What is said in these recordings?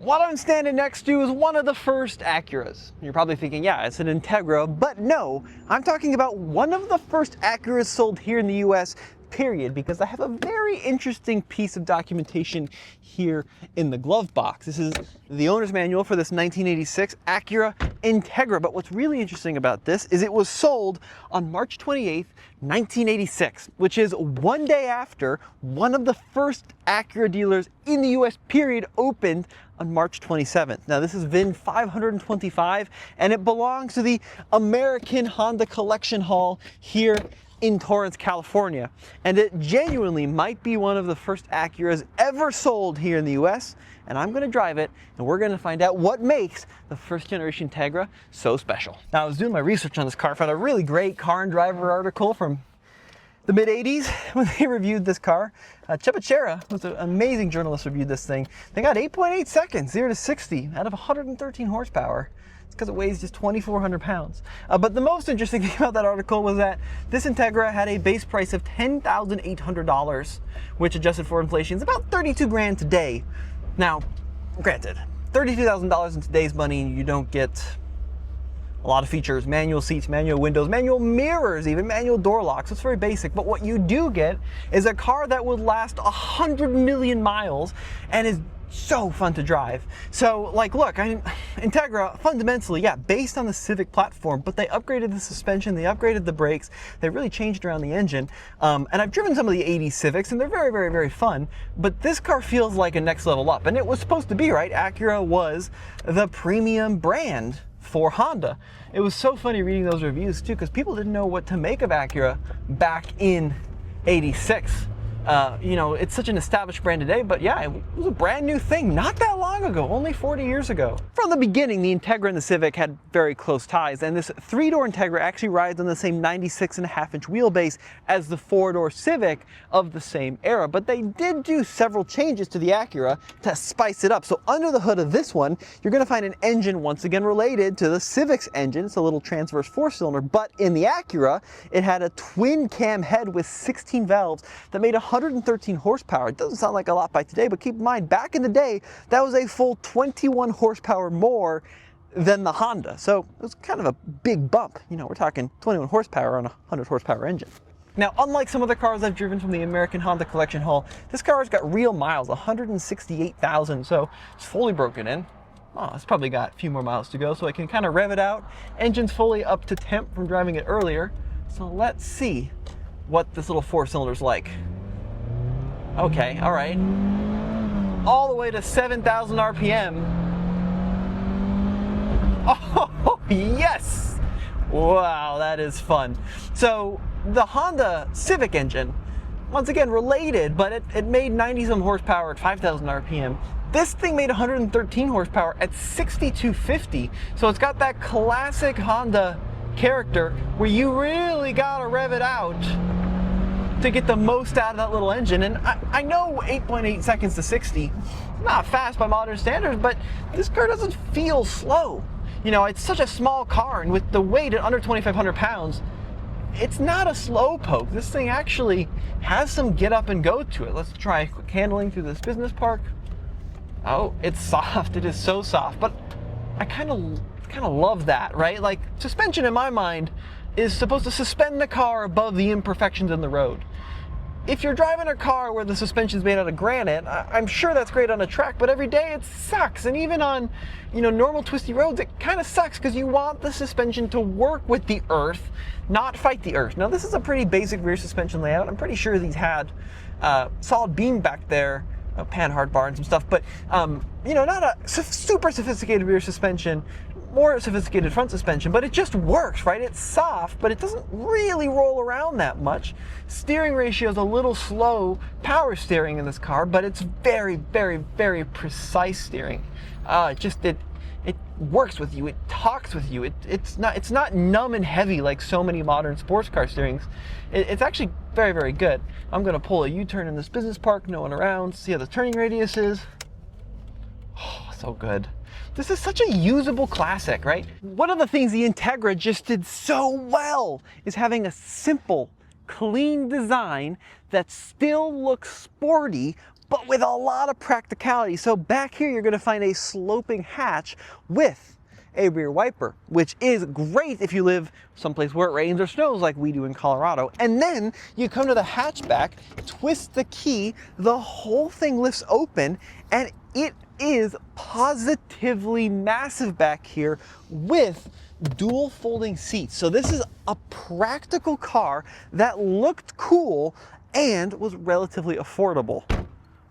What I'm standing next to is one of the first Acuras. You're probably thinking, yeah, it's an Integra, but no, I'm talking about one of the first Acuras sold here in the US, period, because I have a very interesting piece of documentation here in the glove box. This is the owner's manual for this 1986 Acura Integra, but what's really interesting about this is it was sold on March 28th, 1986, which is one day after one of the first Acura dealers in the US, period, opened on March 27th. Now this is VIN 525 and it belongs to the American Honda Collection Hall here in Torrance, California. And it genuinely might be one of the first Acuras ever sold here in the US. And I'm gonna drive it and we're gonna find out what makes the first generation Integra so special. Now I was doing my research on this car, found a really great Car and Driver article from the mid-80s when they reviewed this car. Chepachera was an amazing journalist, reviewed this thing. They got 8.8 seconds, 0 to 60 out of 113 horsepower. It's because it weighs just 2,400 pounds. But the most interesting thing about that article was that this Integra had a base price of $10,800, which adjusted for inflation is about 32 grand today. Now, granted, $32,000 in today's money, you don't get a lot of features, manual seats, manual windows, manual mirrors, even manual door locks. It's very basic, but what you do get is a car that would last 100 million miles and is so fun to drive. So like, look, Integra fundamentally, yeah, based on the Civic platform, but they upgraded the suspension, they upgraded the brakes, they really changed around the engine. And I've driven some of the 80s Civics and they're very, very, very fun, but this car feels like a next level up. And it was supposed to be, right? Acura was the premium brand for Honda. It was so funny reading those reviews too, because people didn't know what to make of Acura back in '86. You know, it's such an established brand today, but yeah, it was a brand new thing not that long ago, only 40 years ago. From the beginning, the Integra and the Civic had very close ties, and this three-door Integra actually rides on the same 96.5-inch wheelbase as the four-door Civic of the same era, but they did do several changes to the Acura to spice it up. So under the hood of this one, you're going to find an engine once again related to the Civic's engine. It's a little transverse four-cylinder, but in the Acura, it had a twin-cam head with 16 valves that made 113 horsepower. It doesn't sound like a lot by today, but keep in mind, back in the day, that was a full 21 horsepower more than the Honda. So it was kind of a big bump. You know, we're talking 21 horsepower on a 100 horsepower engine. Now, unlike some other cars I've driven from the American Honda Collection Hall, this car has got real miles, 168,000, so it's fully broken in. Oh, it's probably got a few more miles to go, so I can kind of rev it out. Engine's fully up to temp from driving it earlier. So let's see what this little four-cylinder's like. Okay, all right. All the way to 7,000 RPM. Oh, yes! Wow, that is fun. So the Honda Civic engine, once again related, but it made 90-some horsepower at 5,000 RPM. This thing made 113 horsepower at 6,250. So it's got that classic Honda character where you really gotta rev it out to get the most out of that little engine. And I know 8.8 seconds to 60, not fast by modern standards, but this car doesn't feel slow. You know, it's such a small car, and with the weight at under 2,500 pounds, it's not a slow poke. This thing actually has some get up and go to it. Let's try quick handling through this business park. Oh, it's soft. It is so soft, but I kind of love that, right? Like, suspension in my mind is supposed to suspend the car above the imperfections in the road. If you're driving a car where the suspension's made out of granite, I'm sure that's great on a track, but every day it sucks. And even on, you know, normal twisty roads, it kind of sucks because you want the suspension to work with the earth, not fight the earth. Now, this is a pretty basic rear suspension layout. I'm pretty sure these had solid beam back there, panhard bar and some stuff, but you know, not a super sophisticated rear suspension, more sophisticated front suspension, but it just works, right? It's soft, but it doesn't really roll around that much. Steering ratio is a little slow, power steering in this car, but it's very, very, very precise steering. It works with you, it talks with you, it's not numb and heavy like so many modern sports car steerings. It's actually very, very good. I'm gonna pull a U-turn in this business park, no one around, see how the turning radius is. Oh, so good. This is such a usable classic, right? One of the things the Integra just did so well is having a simple, clean design that still looks sporty, but with a lot of practicality. So back here, you're going to find a sloping hatch with a rear wiper, which is great if you live someplace where it rains or snows like we do in Colorado. And then you come to the hatchback, twist the key, the whole thing lifts open, and it is positively massive back here with dual folding seats. So this is a practical car that looked cool and was relatively affordable.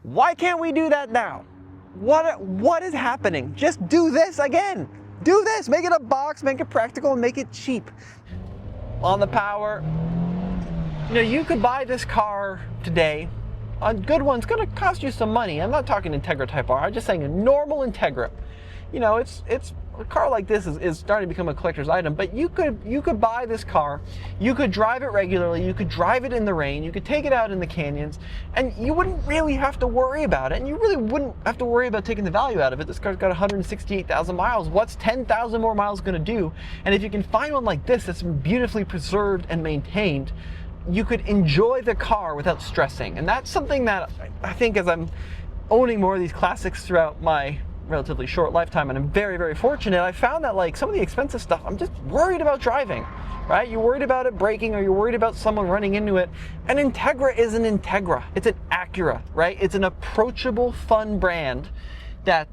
Why can't we do that now? What is happening? Just do this again. Do this, make it a box, make it practical, and make it cheap. On the power, you could buy this car today. A good one's gonna cost you some money. I'm not talking Integra Type R, I'm just saying a normal Integra. It's a car like this is starting to become a collector's item, but you could buy this car, you could drive it regularly, you could drive it in the rain, you could take it out in the canyons, and you wouldn't really have to worry about it, and you really wouldn't have to worry about taking the value out of it. This car's got 168,000 miles. What's 10,000 more miles gonna do? And if you can find one like this that's beautifully preserved and maintained, you could enjoy the car without stressing. And that's something that I think, as I'm owning more of these classics throughout my relatively short lifetime, and I'm very, very fortunate, I found that like some of the expensive stuff, I'm just worried about driving, right? You're worried about it breaking, or you're worried about someone running into it. An Integra is an Integra. It's an Acura, right? It's an approachable, fun brand that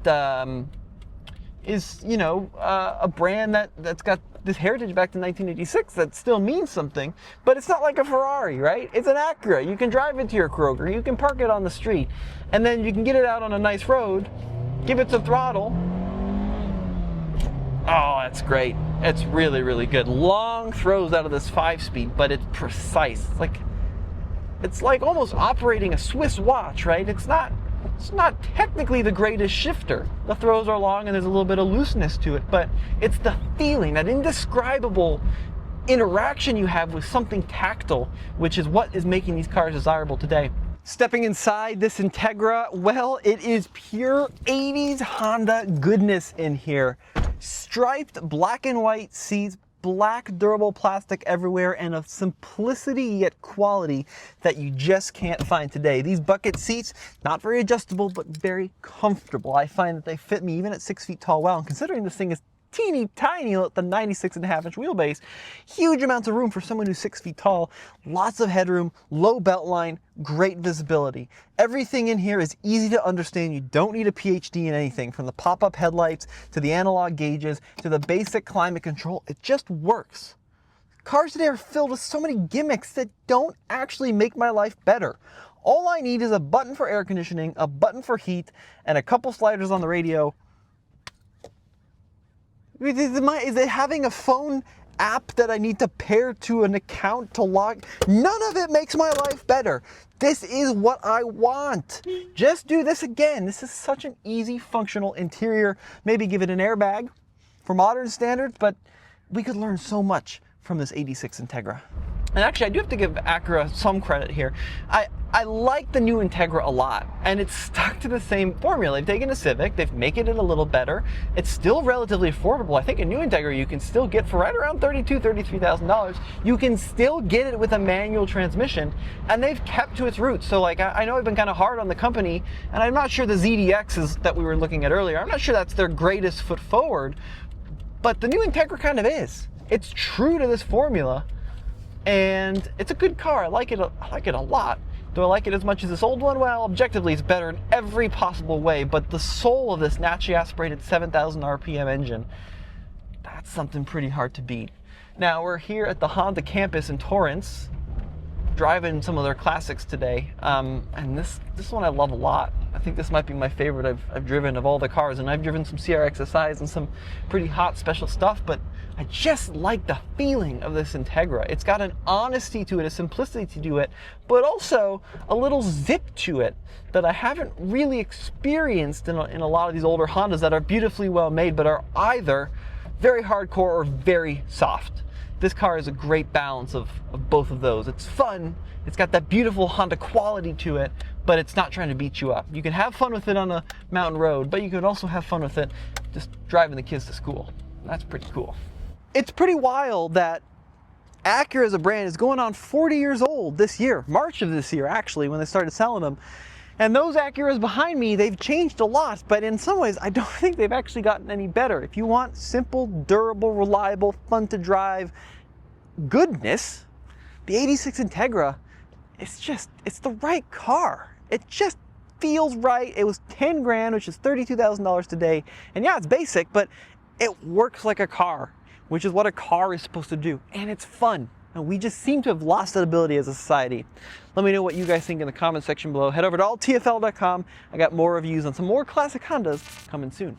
is, a brand that's got this heritage back to 1986 that still means something, but it's not like a Ferrari, right? It's an Acura. You can drive it to your Kroger, you can park it on the street, and then you can get it out on a nice road, give it some throttle. Oh, that's great. It's really, really good. Long throws out of this 5-speed, but it's precise. It's like almost operating a Swiss watch, right? It's not technically the greatest shifter. The throws are long and there's a little bit of looseness to it, but it's the feeling, that indescribable interaction you have with something tactile, which is what is making these cars desirable today. Stepping inside this Integra, well, it is pure 80s Honda goodness in here. Striped black and white seats, black durable plastic everywhere, and a simplicity yet quality that you just can't find today. These bucket seats, not very adjustable, but very comfortable. I find that they fit me even at 6 feet tall well, and considering this thing is teeny tiny at the 96.5-inch wheelbase, huge amounts of room for someone who's 6 feet tall, lots of headroom, low belt line, great visibility. Everything in here is easy to understand. You don't need a PhD in anything, from the pop-up headlights to the analog gauges to the basic climate control. It just works. Cars today are filled with so many gimmicks that don't actually make my life better. All I need is a button for air conditioning, a button for heat, and a couple sliders on the radio. Is it having a phone app that I need to pair to an account to log? None of it makes my life better. This is what I want. Just do this again. This is such an easy, functional interior. Maybe give it an airbag for modern standards, but we could learn so much from this 86 Integra. And actually, I do have to give Acura some credit here. I like the new Integra a lot, and it's stuck to the same formula. They've taken a Civic, they've made it a little better. It's still relatively affordable. I think a new Integra you can still get for right around $32,000, $33,000. You can still get it with a manual transmission, and they've kept to its roots. So I know I've been kind of hard on the company, and I'm not sure the ZDXs that we were looking at earlier, I'm not sure that's their greatest foot forward, but the new Integra kind of is. It's true to this formula, and it's a good car. I like it a lot. Do I like it as much as this old one? Well, objectively it's better in every possible way, but the soul of this naturally aspirated 7,000 RPM engine, that's something pretty hard to beat. Now, we're here at the Honda campus in Torrance, driving some of their classics today, and this one I love a lot. I think this might be my favorite I've driven of all the cars, and I've driven some CRXSIs and some pretty hot special stuff, but I just like the feeling of this Integra. It's got an honesty to it, a simplicity to it, but also a little zip to it that I haven't really experienced in a lot of these older Hondas that are beautifully well made, but are either very hardcore or very soft. This car is a great balance of both of those. It's fun, it's got that beautiful Honda quality to it, but it's not trying to beat you up. You can have fun with it on a mountain road, but you can also have fun with it just driving the kids to school. That's pretty cool. It's pretty wild that Acura as a brand is going on 40 years old this year, March of this year actually, when they started selling them. And those Acuras behind me, they've changed a lot, but in some ways, I don't think they've actually gotten any better. If you want simple, durable, reliable, fun to drive goodness, the 86 Integra, it's the right car. It just feels right. It was 10 grand, which is $32,000 today. And yeah, it's basic, but it works like a car, which is what a car is supposed to do. And it's fun. And we just seem to have lost that ability as a society. Let me know what you guys think in the comment section below. Head over to alltfl.com. I got more reviews on some more classic Hondas coming soon.